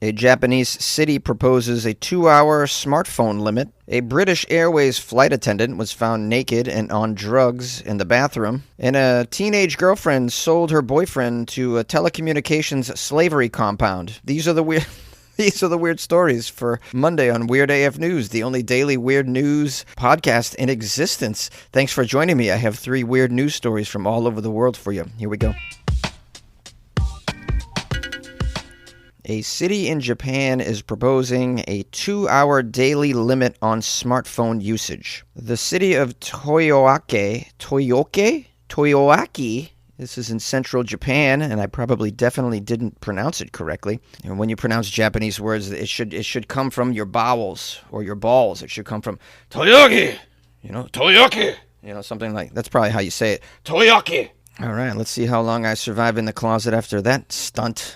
A Japanese city proposes a 2-hour smartphone limit. A British Airways flight attendant was found naked and on drugs in the bathroom. And a teenage girlfriend sold her boyfriend to a telecommunications slavery compound. These are the weird stories for Monday on Weird AF News, the only daily weird news podcast in existence. Thanks for joining me. I have 3 weird news stories from all over the world for you. Here we go. A city in Japan is proposing a 2-hour daily limit on smartphone usage. The city of Toyoaki, this is in central Japan, and I definitely didn't pronounce it correctly. And when you pronounce Japanese words, it should come from your bowels or your balls. It should come from Toyoki, Toyoki, something like that's probably how you say it. Toyoki. All right, let's see how long I survive in the closet after that stunt.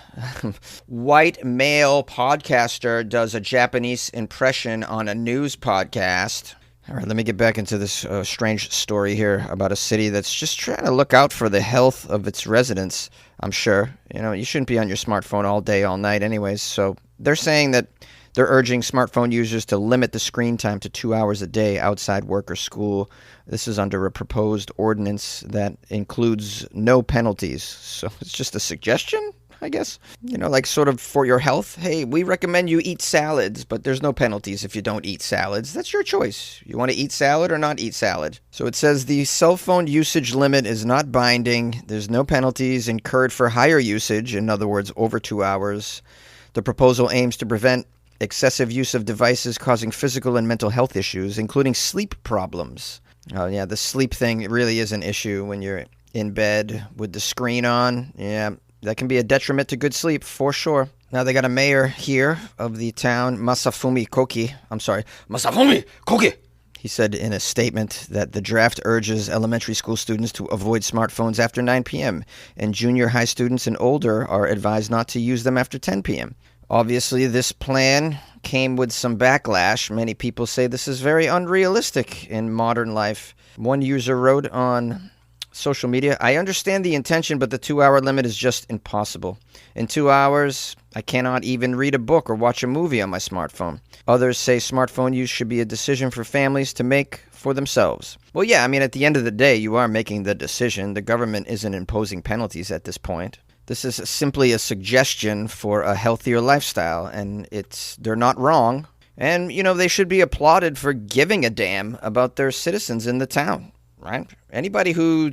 White male podcaster does a Japanese impression on a news podcast. All right, let me get back into this strange story here about a city that's just trying to look out for the health of its residents, I'm sure. You shouldn't be on your smartphone all day, all night anyways. So they're saying that they're urging smartphone users to limit the screen time to 2 hours a day outside work or school. This is under a proposed ordinance that includes no penalties. So it's just a suggestion, I guess. Like sort of for your health. Hey, we recommend you eat salads, but there's no penalties if you don't eat salads. That's your choice. You want to eat salad or not eat salad. So it says the cell phone usage limit is not binding. There's no penalties incurred for higher usage, in other words, over 2 hours. The proposal aims to prevent excessive use of devices causing physical and mental health issues, including sleep problems. Oh, yeah, the sleep thing really is an issue when you're in bed with the screen on. Yeah, that can be a detriment to good sleep, for sure. Now they got a mayor here of the town, Masafumi Koki. He said in a statement that the draft urges elementary school students to avoid smartphones after 9 p.m., and junior high students and older are advised not to use them after 10 p.m. Obviously, this plan came with some backlash. Many people say this is very unrealistic in modern life. One user wrote on social media, "I understand the intention, but the 2-hour limit is just impossible. In 2 hours, I cannot even read a book or watch a movie on my smartphone." Others say smartphone use should be a decision for families to make for themselves. Well, yeah, at the end of the day, you are making the decision. The government isn't imposing penalties at this point. This is simply a suggestion for a healthier lifestyle, and they're not wrong. And, they should be applauded for giving a damn about their citizens in the town, right? Anybody who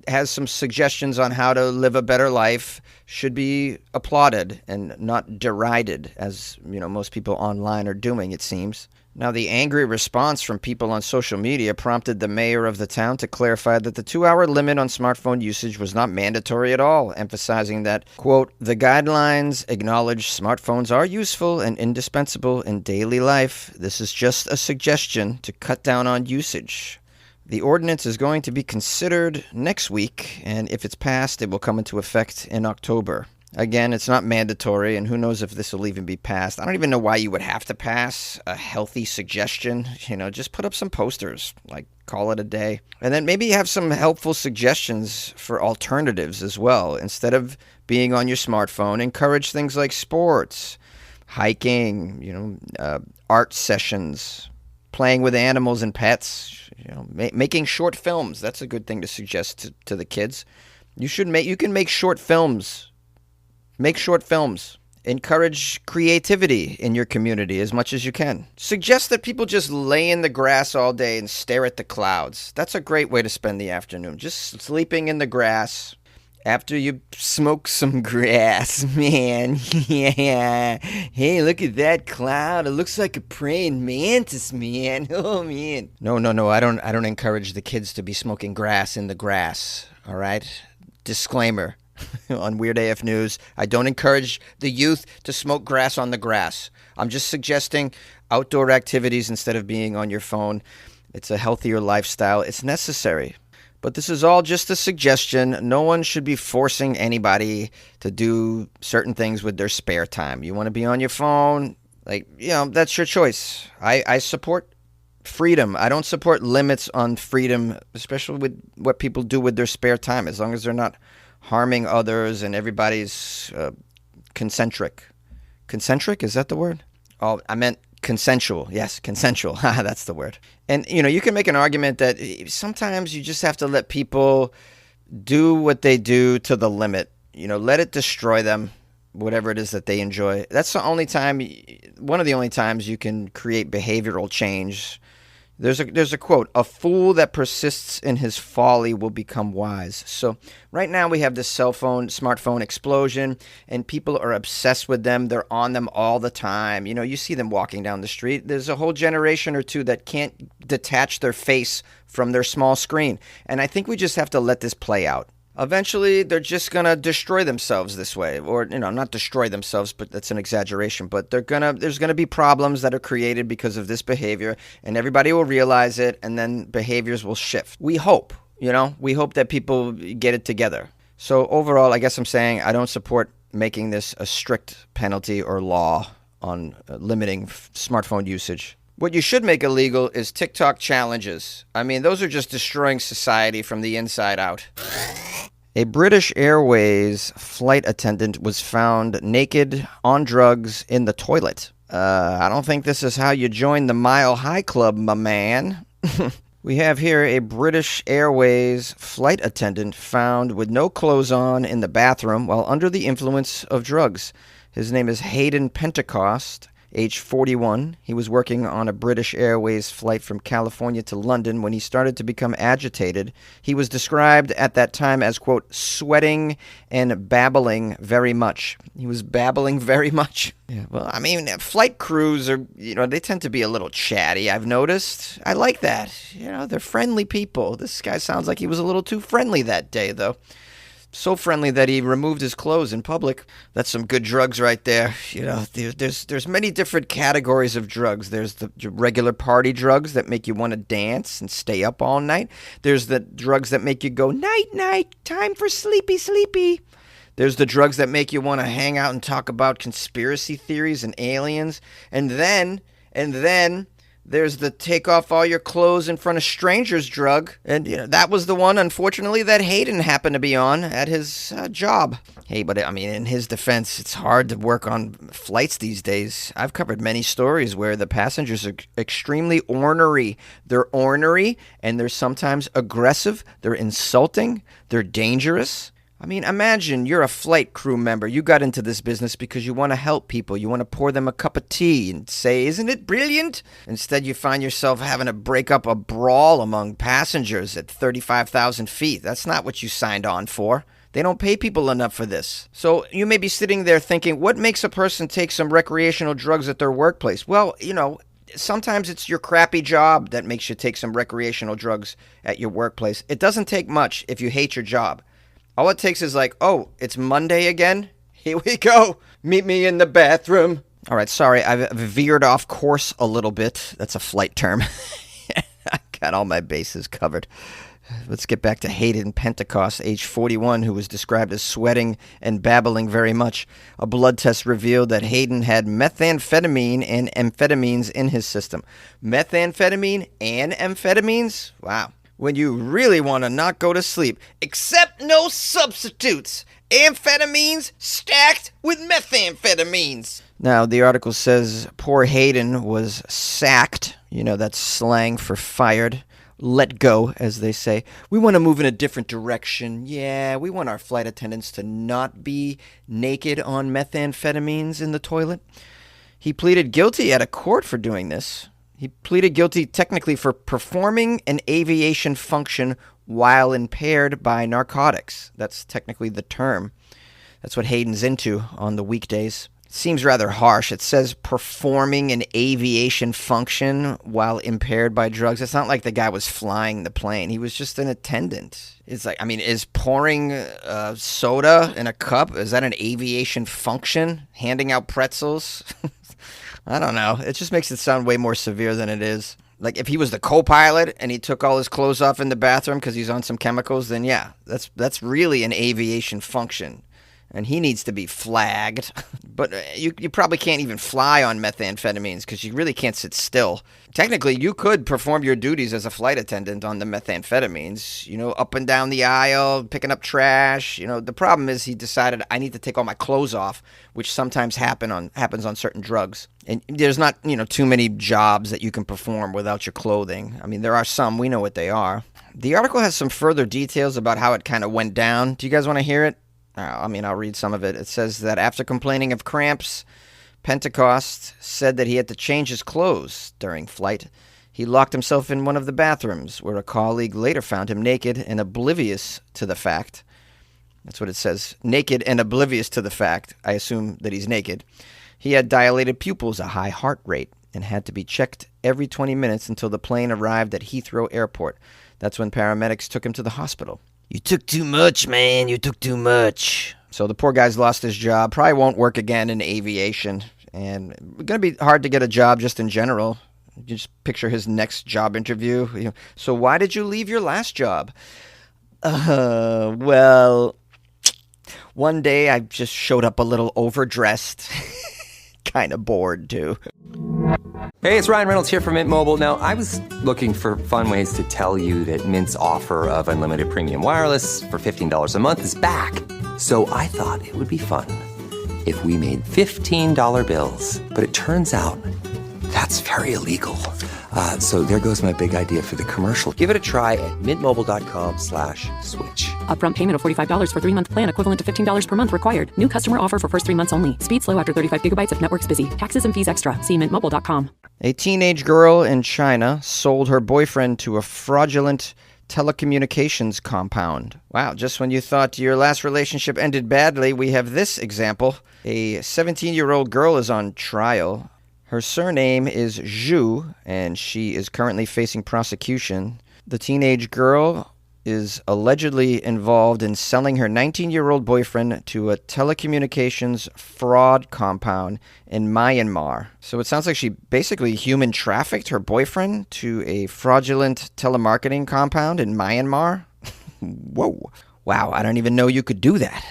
has some suggestions on how to live a better life should be applauded and not derided, as, most people online are doing, it seems. Now, the angry response from people on social media prompted the mayor of the town to clarify that the 2-hour limit on smartphone usage was not mandatory at all, emphasizing that, quote, "the guidelines acknowledge smartphones are useful and indispensable in daily life. This is just a suggestion to cut down on usage." The ordinance is going to be considered next week, and if it's passed, it will come into effect in October. Again, it's not mandatory, and who knows if this will even be passed. I don't even know why you would have to pass a healthy suggestion. Just put up some posters, call it a day. And then maybe have some helpful suggestions for alternatives as well. Instead of being on your smartphone, encourage things like sports, hiking, art sessions, playing with animals and pets, making short films. That's a good thing to suggest to the kids. You can make short films. Make short films. Encourage creativity in your community as much as you can. Suggest that people just lay in the grass all day and stare at the clouds. That's a great way to spend the afternoon. Just sleeping in the grass after you smoke some grass, man. Yeah. Hey, look at that cloud. It looks like a praying mantis, man. Oh, man. No. I don't encourage the kids to be smoking grass in the grass. All right? Disclaimer. On Weird AF News, I don't encourage the youth to smoke grass on the grass. I'm just suggesting outdoor activities instead of being on your phone. It's a healthier lifestyle. It's necessary. But this is all just a suggestion. No one should be forcing anybody to do certain things with their spare time. You want to be on your phone, that's your choice. I support freedom. I don't support limits on freedom, especially with what people do with their spare time, as long as they're not harming others and everybody's concentric Concentric, is that the word? Oh, I meant consensual. Yes, consensual. That's the word. And, you can make an argument that sometimes you just have to let people do what they do to the limit. Let it destroy them, whatever it is that they enjoy. That's the only time, one of the only times you can create behavioral change. There's a quote, "A fool that persists in his folly will become wise." So right now we have this smartphone explosion, and people are obsessed with them. They're on them all the time. You see them walking down the street. There's a whole generation or two that can't detach their face from their small screen. And I think we just have to let this play out. Eventually, they're just going to destroy themselves this way. Or, not destroy themselves, but that's an exaggeration. But there's going to be problems that are created because of this behavior, and everybody will realize it, and then behaviors will shift. We hope, we hope that people get it together. So overall, I guess I'm saying I don't support making this a strict penalty or law on limiting smartphone usage. What you should make illegal is TikTok challenges. I mean, those are just destroying society from the inside out. A British Airways flight attendant was found naked on drugs in the toilet. I don't think this is how you join the Mile High Club, my man. We have here a British Airways flight attendant found with no clothes on in the bathroom while under the influence of drugs. His name is Hayden Pentecost, age 41. He was working on a British Airways flight from California to London when he started to become agitated. He was described at that time as, quote, sweating and babbling very much. He was babbling very much? Yeah, well, I mean, flight crews are, they tend to be a little chatty, I've noticed. I like that. They're friendly people. This guy sounds like he was a little too friendly that day, though. So friendly that he removed his clothes in public. That's some good drugs right there. There's many different categories of drugs. There's the regular party drugs that make you want to dance and stay up all night. There's the drugs that make you go, night, night, time for sleepy, sleepy. There's the drugs that make you want to hang out and talk about conspiracy theories and aliens. And then there's the take off all your clothes in front of strangers drug. And that was the one, unfortunately, that Hayden happened to be on at his job. Hey, but I mean, in his defense, it's hard to work on flights these days. I've covered many stories where the passengers are extremely ornery. They're ornery, and they're sometimes aggressive. They're insulting. They're dangerous. I mean, imagine you're a flight crew member. You got into this business because you want to help people. You want to pour them a cup of tea and say, "Isn't it brilliant?" Instead, you find yourself having to break up a brawl among passengers at 35,000 feet. That's not what you signed on for. They don't pay people enough for this. So you may be sitting there thinking, what makes a person take some recreational drugs at their workplace? Well, sometimes it's your crappy job that makes you take some recreational drugs at your workplace. It doesn't take much if you hate your job. All it takes is like, oh, it's Monday again? Here we go. Meet me in the bathroom. All right, sorry, I've veered off course a little bit. That's a flight term. I got all my bases covered. Let's get back to Hayden Pentecost, age 41, who was described as sweating and babbling very much. A blood test revealed that Hayden had methamphetamine and amphetamines in his system. Methamphetamine and amphetamines? Wow. When you really want to not go to sleep. Accept no substitutes. Amphetamines stacked with methamphetamines. Now, the article says poor Hayden was sacked. That's slang for fired. Let go, as they say. We want to move in a different direction. Yeah, we want our flight attendants to not be naked on methamphetamines in the toilet. He pleaded guilty at a court for doing this. He pleaded guilty technically for performing an aviation function while impaired by narcotics. That's technically the term. That's what Hayden's into on the weekdays. It seems rather harsh. It says performing an aviation function while impaired by drugs. It's not like the guy was flying the plane. He was just an attendant. It's like, is pouring soda in a cup, is that an aviation function? Handing out pretzels? I don't know. It just makes it sound way more severe than it is. Like, if he was the co-pilot and he took all his clothes off in the bathroom because he's on some chemicals, then yeah, that's really an aviation function. and he needs to be flagged. But you probably can't even fly on methamphetamines because you really can't sit still. Technically, you could perform your duties as a flight attendant on the methamphetamines, up and down the aisle, picking up trash. The problem is he decided I need to take all my clothes off, which sometimes happens on certain drugs. And there's not, too many jobs that you can perform without your clothing. I mean, there are some. We know what they are. The article has some further details about how it kind of went down. Do you guys want to hear it? I'll read some of it. It says that after complaining of cramps, Pentecost said that he had to change his clothes during flight. He locked himself in one of the bathrooms, where a colleague later found him naked and oblivious to the fact. That's what it says. Naked and oblivious to the fact. I assume that he's naked. He had dilated pupils, a high heart rate, and had to be checked every 20 minutes until the plane arrived at Heathrow Airport. That's when paramedics took him to the hospital. You took too much, man. You took too much. So the poor guy's lost his job. Probably won't work again in aviation. And it's going to be hard to get a job just in general. You just picture his next job interview. So why did you leave your last job? Well, one day I just showed up a little overdressed. Kind of bored, too. Hey, it's Ryan Reynolds here from Mint Mobile. Now, I was looking for fun ways to tell you that Mint's offer of unlimited premium wireless for $15 a month is back. So I thought it would be fun if we made $15 bills. But it turns out that's very illegal. So there goes my big idea for the commercial. Give it a try at mintmobile.com/switch. Upfront payment of $45 for 3-month plan, equivalent to $15 per month required. New customer offer for first 3 months only. Speed slow after 35 gigabytes if network's busy. Taxes and fees extra. See mintmobile.com. A teenage girl in China sold her boyfriend to a fraudulent telecommunications compound. Wow, just when you thought your last relationship ended badly, we have this example. A 17-year-old girl is on trial. Her surname is Zhu, and she is currently facing prosecution. The teenage girl is allegedly involved in selling her 19-year-old boyfriend to a telecommunications fraud compound in Myanmar. So it sounds like she basically human trafficked her boyfriend to a fraudulent telemarketing compound in Myanmar. Whoa. Wow, I don't even know you could do that.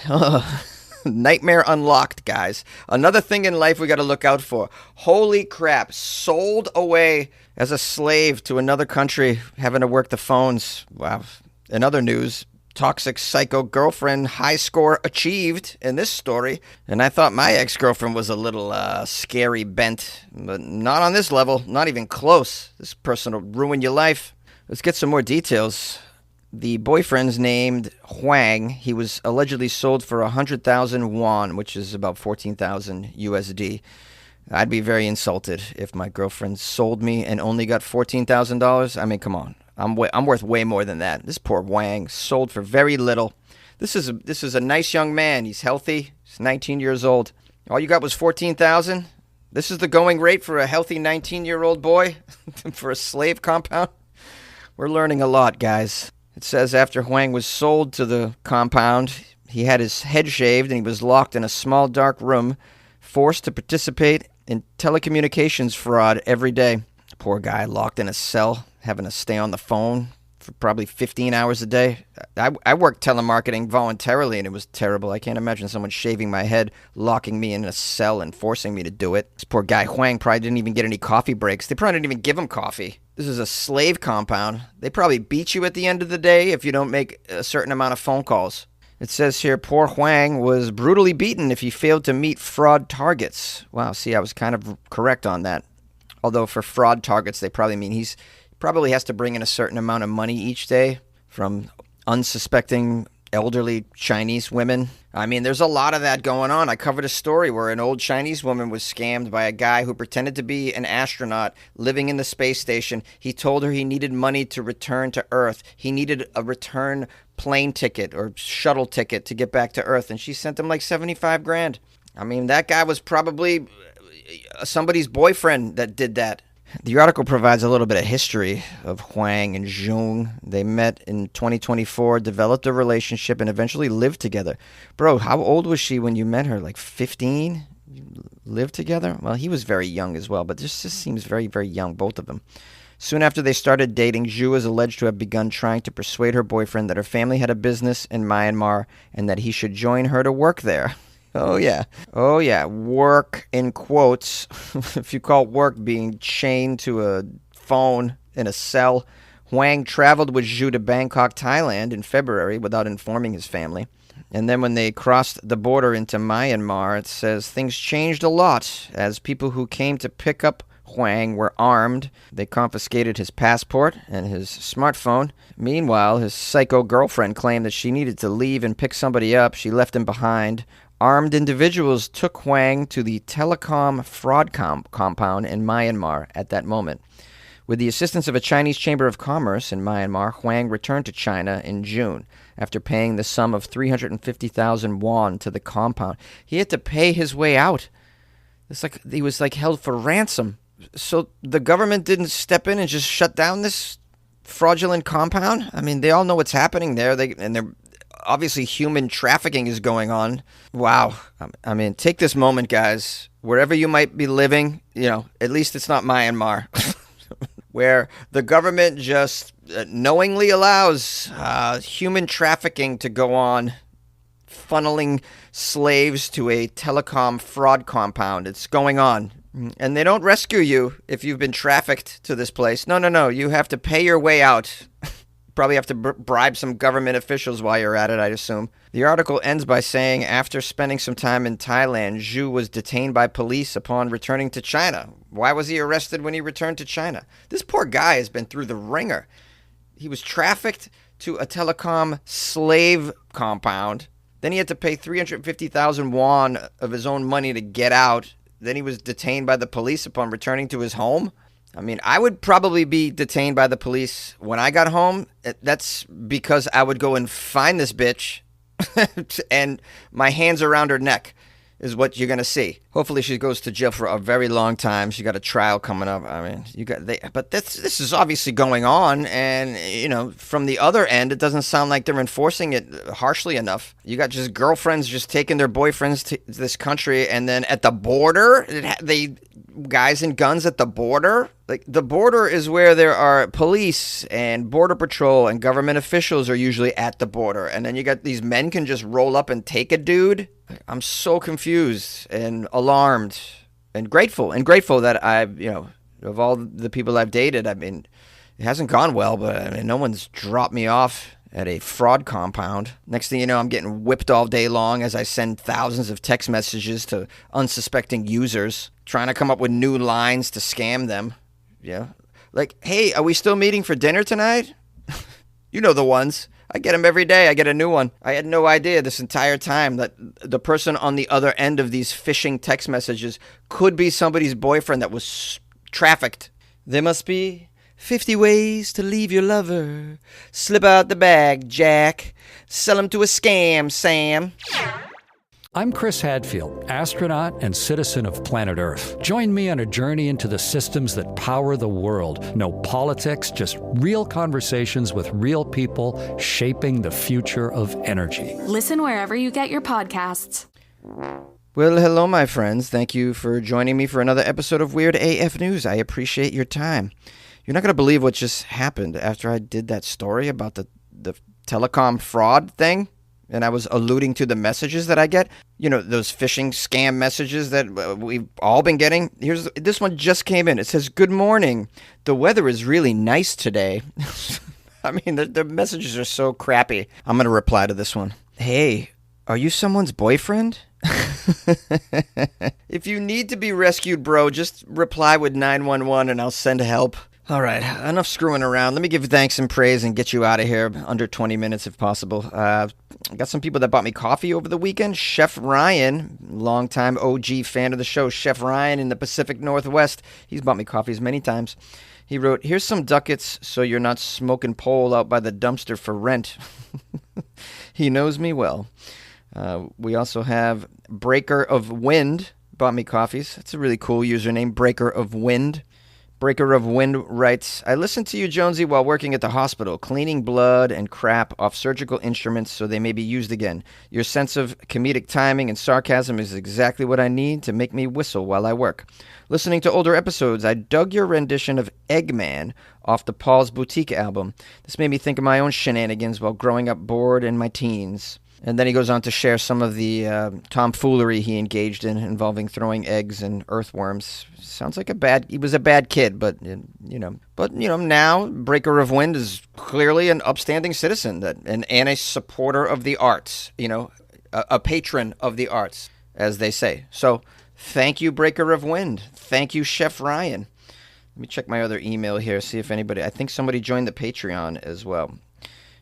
Nightmare unlocked, guys. Another thing in life we got to look out for. Holy crap, sold away as a slave to another country, having to work the phones. Wow. In other news, toxic psycho girlfriend high score achieved in this story. And I thought my ex-girlfriend was a little scary bent, but not on this level, not even close. This person will ruin your life. Let's get some more details. The boyfriend's named Huang. He was allegedly sold for 100,000 won, which is about 14,000 USD. I'd be very insulted if my girlfriend sold me and only got $14,000. I mean, come on. I'm worth way more than that. This poor Wang sold for very little. This is a nice young man. He's healthy. He's 19 years old. All you got was 14,000? This is the going rate for a healthy 19-year-old boy for a slave compound? We're learning a lot, guys. It says after Huang was sold to the compound, he had his head shaved and he was locked in a small dark room, forced to participate in telecommunications fraud every day. Poor guy locked in a cell, having to stay on the phone for probably 15 hours a day. I worked telemarketing voluntarily and it was terrible. I can't imagine someone shaving my head, locking me in a cell and forcing me to do it. This poor guy Huang probably didn't even get any coffee breaks. They probably didn't even give him coffee. This is a slave compound. They probably beat you at the end of the day if you don't make a certain amount of phone calls. It says here, poor Huang was brutally beaten if he failed to meet fraud targets. Wow, see, I was kind of correct on that. Although for fraud targets, they probably mean he probably has to bring in a certain amount of money each day from unsuspecting elderly Chinese women. I mean, there's a lot of that going on. I covered a story where an old Chinese woman was scammed by a guy who pretended to be an astronaut living in the space station. He told her he needed money to return to Earth. He needed a return plane ticket or shuttle ticket to get back to Earth, and she sent him like 75 grand. I mean, that guy was probably somebody's boyfriend that did that. The article provides a little bit of history of Huang and Zhong. They met in 2024, developed a relationship, and eventually lived together. Bro, how old was she when you met her? Like 15? You lived together? Well, he was very young as well, but this just seems very, very young, both of them. Soon after they started dating, Zhu is alleged to have begun trying to persuade her boyfriend that her family had a business in Myanmar and that he should join her to work there. Oh, yeah. Oh, yeah. Work in quotes. If you call work being chained to a phone in a cell. Huang traveled with Zhu to Bangkok, Thailand in February without informing his family. And then when they crossed the border into Myanmar, it says things changed a lot as people who came to pick up Huang were armed. They confiscated his passport and his smartphone. Meanwhile, his psycho girlfriend claimed that she needed to leave and pick somebody up. She left him behind. Armed individuals took Huang to the telecom fraud compound in Myanmar at that moment. With the assistance of a Chinese Chamber of Commerce in Myanmar, Huang returned to China in June after paying the sum of 350,000 won to the compound. He had to pay his way out. It's like he was held for ransom. So the government didn't step in and just shut down this fraudulent compound? I mean, they all know what's happening there. They're obviously human trafficking is going on. Wow. I mean, take this moment, guys. Wherever you might be living, at least it's not Myanmar, where the government just knowingly allows human trafficking to go on, funneling slaves to a telecom fraud compound. It's going on. And they don't rescue you if you've been trafficked to this place. No. You have to pay your way out. Probably have to bribe some government officials while you're at it, I'd assume. The article ends by saying, after spending some time in Thailand, Zhu was detained by police upon returning to China. Why was he arrested when he returned to China? This poor guy has been through the ringer. He was trafficked to a telecom slave compound. Then he had to pay 350,000 won of his own money to get out. Then he was detained by the police upon returning to his home. I mean, I would probably be detained by the police when I got home. That's because I would go and find this bitch and my hands around her neck is what you're going to see. Hopefully she goes to jail for a very long time. She got a trial coming up. I mean, but this is obviously going on. And, from the other end, it doesn't sound like they're enforcing it harshly enough. You got just girlfriends just taking their boyfriends to this country. And then at the border, guys and guns at the border. Like, the border is where there are police and border patrol and government officials are usually at the border. And then you got these men can just roll up and take a dude. I'm so confused and alarmed and grateful that I've, of all the people I've dated, I mean, it hasn't gone well, but I mean, no one's dropped me off at a fraud compound. Next thing you know, I'm getting whipped all day long as I send thousands of text messages to unsuspecting users, trying to come up with new lines to scam them. Yeah. Like, hey, are we still meeting for dinner tonight? You know the ones. I get them every day. I get a new one. I had no idea this entire time that the person on the other end of these phishing text messages could be somebody's boyfriend that was trafficked. There must be 50 ways to leave your lover. Slip out the bag, Jack. Sell him to a scam, Sam. I'm Chris Hadfield, astronaut and citizen of planet Earth. Join me on a journey into the systems that power the world. No politics, just real conversations with real people shaping the future of energy. Listen wherever you get your podcasts. Well, hello, my friends. Thank you for joining me for another episode of Weird AF News. I appreciate your time. You're not going to believe what just happened after I did that story about the telecom fraud thing. And I was alluding to the messages that I get. Those phishing scam messages that we've all been getting. This one just came in. It says, "Good morning. The weather is really nice today." I mean, the messages are so crappy. I'm going to reply to this one. "Hey, are you someone's boyfriend?" If you need to be rescued, bro, just reply with 911 and I'll send help. All right, enough screwing around. Let me give thanks and praise and get you out of here under 20 minutes if possible. I got some people that bought me coffee over the weekend. Chef Ryan, longtime OG fan of the show, Chef Ryan in the Pacific Northwest. He's bought me coffees many times. He wrote, "Here's some ducats so you're not smoking pole out by the dumpster for rent." He knows me well. We also have Breaker of Wind bought me coffees. That's a really cool username, Breaker of Wind. Breaker of Wind writes, I listened to you, Jonesy, while working at the hospital, cleaning blood and crap off surgical instruments so they may be used again. Your sense of comedic timing and sarcasm is exactly what I need to make me whistle while I work. Listening to older episodes, I dug your rendition of Eggman off the Paul's Boutique album. This made me think of my own shenanigans while growing up bored in my teens. And then he goes on to share some of the tomfoolery he engaged in involving throwing eggs and earthworms. Sounds like he was a bad kid, but now Breaker of Wind is clearly an upstanding citizen and a supporter of the arts, a patron of the arts, as they say. So thank you, Breaker of Wind. Thank you, Chef Ryan. Let me check my other email here, see if I think somebody joined the Patreon as well.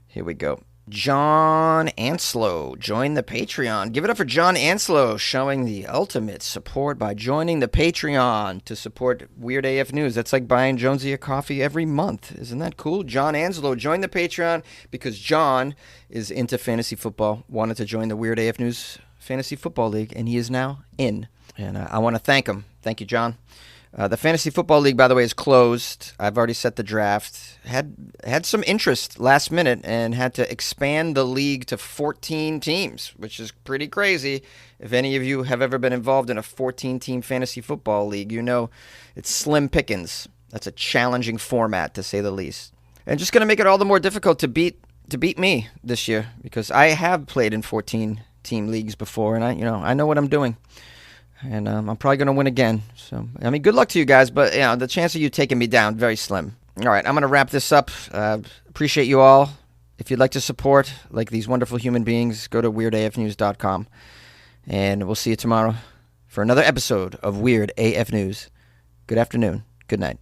Here we go. John Anslow joined the Patreon. Give it up for John Anslow, showing the ultimate support by joining the Patreon to support Weird AF News. That's like buying Jonesy a coffee every month. Isn't that cool? John Anslow joined the Patreon because John is into fantasy football, wanted to join the Weird AF News Fantasy Football League, and he is now in. And I want to thank him. Thank you, John. The Fantasy Football League, by the way, is closed. I've already set the draft. Had some interest last minute and had to expand the league to 14 teams, which is pretty crazy. If any of you have ever been involved in a 14-team fantasy football league, you know it's slim pickings. That's a challenging format, to say the least. And just going to make it all the more difficult to beat me this year, because I have played in 14-team leagues before, and I know what I'm doing. And I'm probably going to win again. So, good luck to you guys, but the chance of you taking me down, very slim. All right, I'm going to wrap this up. Appreciate you all. If you'd like to support like these wonderful human beings, go to weirdafnews.com. And we'll see you tomorrow for another episode of Weird AF News. Good afternoon. Good night.